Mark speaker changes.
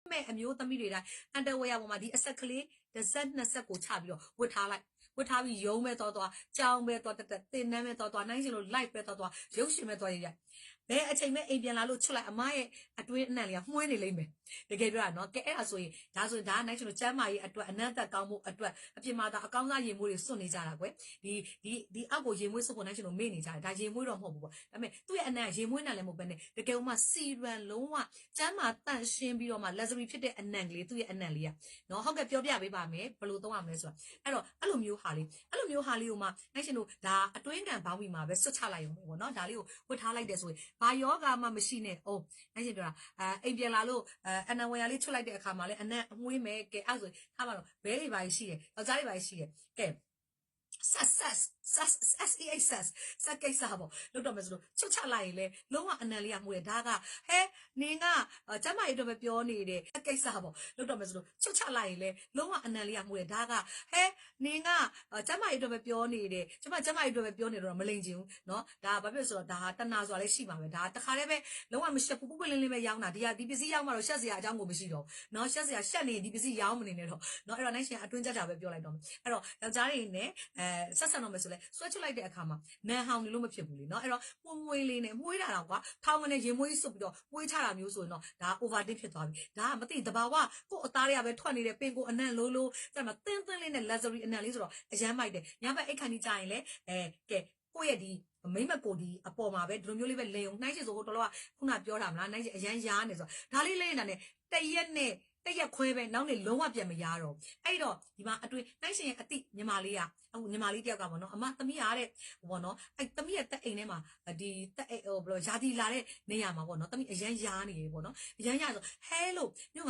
Speaker 1: မဲ့အမျိုးသမီးတွေတိုင်းအန်တဝဲရပေါ်မှာဒီအဆက်ကလေးတစ်ဆက်နှစ်ဆက်ကိုချပြီးတော့ဝတ်ထားလိုက်ဝတ်ထားပြီးရုံးပဲတော့ကြောင်းပဲတော့တက်တင်နှမ်းပဲတော့နိုင်ချင်လို့ live ပဲတော့ရုပ်ရှင်ပဲတော့ရဘယ်အချိန်မဲ့အိမ်ပြန်လာလို့ချွတ်လိုက်အမရဲ့အတွင်းအနှံ့လေးကမှုန်းနေလိမ့်မယ်တကယ်ပြောတာနော်ကဲအဲ့ဒါဆိုရင်ဒါနိုင်ချင်လို့ကျမ်းမာရေးအတွက်အနံ့သက်ကောင်းမှုအတွက်အပြင်မှာဒါအကောင်းစားရေမွေးတွေစွန့်နေကြတာကွယ်ဒီအောက်ကိုရေမွေးစွန့်ဖို့နိုင်ချင်လို့မေ့နေကြတယ်ဒါရေမွေးတော့မဟုတ်ဘူးပေါ့ဒါပေမဲ့သူ့ရဲ့အနံ့ရေမွေးနှံလည်းမဟုတ်ဘဲနဲ့တကယ်မှစီရန်လုံးဝကျမ်းမာတန့်ရှင်းပြီးတော့မှ luxury ဖြစ်တဲ့အနံ့ကလေးသူ့ရဲ့အနံ့လေးကနော်ဟုတ်ကဲ့ပြောပြပေးပါမယ်ဘယ်လိုသုံးရမလဲဆိုတာအဲ့တော့အဲ့လိုမျိုးဟာလေးကိုမှနိုင်ရှင်တို့ဒါအတွင်းကန်ဘောင်းပြီးမှာပဲစွတ်ချလိုက်ရုံပဲပေါ့နော်ဒါလေးကိုဝတ်ထားလိုက်တယ်ဆိုရင်ဘာယောဂမှမရှိနဲ့နိုင်ရှင်ပြောတာအိမ်ပြန်လာလို့အနံဝင်ရလေးချွတ်လိုက်တဲ့အခါမှာလည်းအနံ့အမွှေးမယ်ကဲအဲ့ဆိုထားပါတော့ဘဲတွေပါရှိတယ်ယောက်ျားတွေပါရှိတယ်ကဲဆက်ကိစ္စပေါ့လို့တော့မယ်ဆိုလို့ချွတ်ချလိုက်ရင်လေလုံးဝအနံလေးရမှုတယ်ဒါကဟဲနင်ကကျမကြီးတော့ပဲပြောနေတယ်ကိစ္စပေါ့လို့တော့မယ်ဆိုလို့ချွတ်ချလိုက်ရင်လေလုံးဝအနံလေးရမှုတယ်ဒါကဟဲနင်ကကျမကြီးတော့ပဲပြောနေတယ်ကျမကြီးတော့ပဲပြောနေတော့မလိမ်ချင်ဘူးเนาะဒါဘာဖြစ်ဆိုတော့ဒါဟာတဏှာဆိုတာလည်းရှိမှာပဲဒါတခါတည်းပဲလုံးဝမရှက်ဘူးပုပ်ပွလင်းလေးပဲရောင်းတာဒီပစ္စည်းရောင်းမှတော့ရှက်စရာအကြောင်းကိုမရှိတော့เนาะရှက်နေဒီပစ္စည်းရောင်းမနေနဲ့တော့เนาะအဲ့တော့နိုင်ရှင်အတွင်းကြကြပဲပြောလိုက်တော့အဲ့တော့ယောက်ျားတွေနဲ့ဆက်ဆံတော့မယ်ဆိုလဲဆွဲချလိုက်တဲ့အခါမှာနန်ဟောင်နေလို့မဖြစ်ဘူးလေเนาะအဲ့တော့မွေးလေးနဲ့မွေးတာတော့ကွာထောင်းကနေရေမွေးစွပ်ပြီးတော့မွေးချတာမျိုးဆိုရင်တော့ဒါ overdate ဖြစ်သွားပြီဒါကမသိတဘာဝကို့အသားတွေကပဲထွက်နေတဲ့ပင်ကိုအနံ့လိုတဲ့မှာတင်းလေးနဲ့ luxury အနံ့လေးဆိုတော့အရန်မိုက်တယ်ညဘက်အိတ်ခါကြီးကြာရင်လေကဲကိုယ့်ရဲ့ဒီမိမကိုဒီအပေါ်မှာပဲဒီလိုမျိုးလေးပဲလိန်အောင်နှိုင်းချင်ဆိုတော့ကခုနပြောတာမလားနှိုင်းချင်အရန်ရားနေဆိုဒါလေးလိန်နေတာနဲ့တရက်ခွဲပဲနောက်နေလုံးဝပြန်မရတော့အဲ့တော့ဒီမှာအတွင်းနိုင်ရှင်ရဲ့အတိညီမလေးကအခုညီမလေးတယောက်ကပေါ့နော်အမသမီးရတဲ့ဘောနော်အဲ့သမီးရဲ့တက်အိမ်ထဲမှာဒီတက်အိမ်ဘယ်လိုယာတီလာတဲ့နေရာမှာပေါ့နော်သမီးအရန်ရားနေရေပေါ့နော်အရန်ရားဆိုဟဲလို့မြို့